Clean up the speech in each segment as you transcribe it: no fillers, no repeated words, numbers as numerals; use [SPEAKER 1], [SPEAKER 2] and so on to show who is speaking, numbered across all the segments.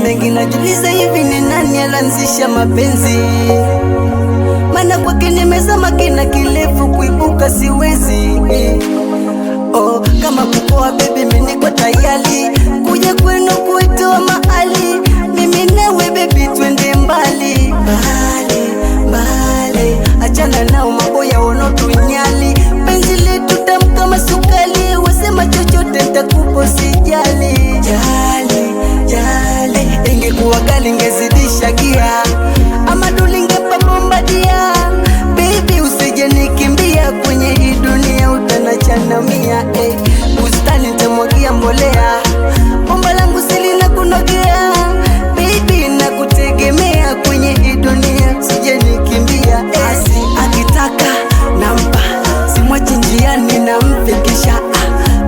[SPEAKER 1] wengi najiuliza hivi ni nani alanzisha mapenzi, maana kwake nimezama kina kirefu, kuibuka siwezi. Oh, kama kupoa baby mimi niko tayari kuja kwenu kuitoa mahali, mimi nawe baby twende mbali mbali mbali, achana nao maboya wanotunyali, penzi letu tamu kama sukali, wasema chochote nitakupa sijali. Jali jali, ingekuwa gali ngezidisha gia, ama dulingepa bombadia, baby usije nikimbia, kwenye hii dunia utanachanamia. Bustani nitamwagia mbolea, bomba langu silina kunogea, baby nakutegemea, kwenye hii dunia usije nikimbia. Akitaka nampa, simwachi njiani namfikisha,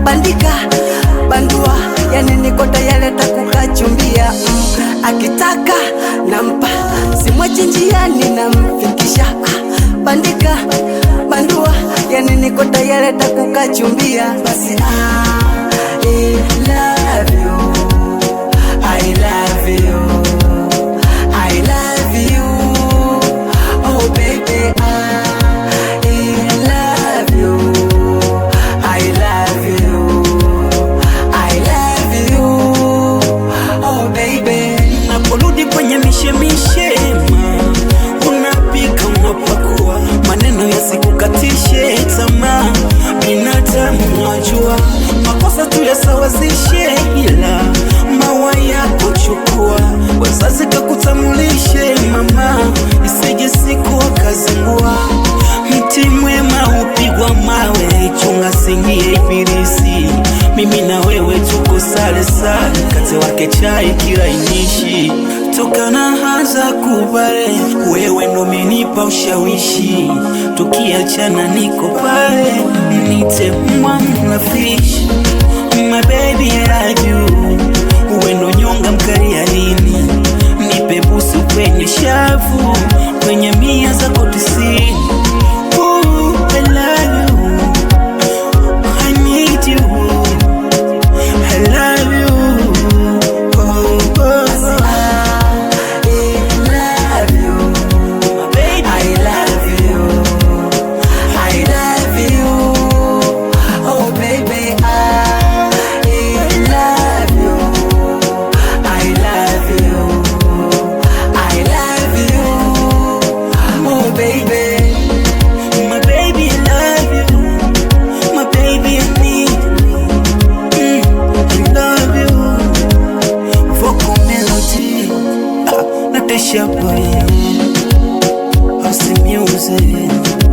[SPEAKER 1] bandika bandua, yani niko tayari takukachumbia. Akitaka nampa, simwachi njiani namfikisha, bandika bandua, yani niko tayari takukachumbia. Basi I love you, I love you, I love you, oh baby I love you, I love you, I love you, oh baby.
[SPEAKER 2] Naporudi kwenye mishemishe, unapika unapakua, maneno yasikukatishe tamaa, binadamu najua makosa tuyasawazishe, ila mawa yako chukua, wazazi kakutamulishe mama, isije siku wakazingua. Mti mwema upigwa mawe, chunga singie ibilisi, mimi na wewe tuko sale sale, kate wake chai kirainishi, tokana haza kubale, wewe ndo menipa ushawishi, tukiachana niko pale, nite mwamlafish. My baby I love you, uwe ndo nyonga mkali ya lini, nipe busu kwenye shavu, kwenye mia za kotisini. I love you, I need you, I love you, oh, oh.
[SPEAKER 1] I love you,
[SPEAKER 2] My baby,
[SPEAKER 1] I love you, I love you, oh baby I love you, I love you, I love you, oh baby.
[SPEAKER 2] my baby I love you, my baby I need you, I love you, vocal melody, Natasha boy, house music.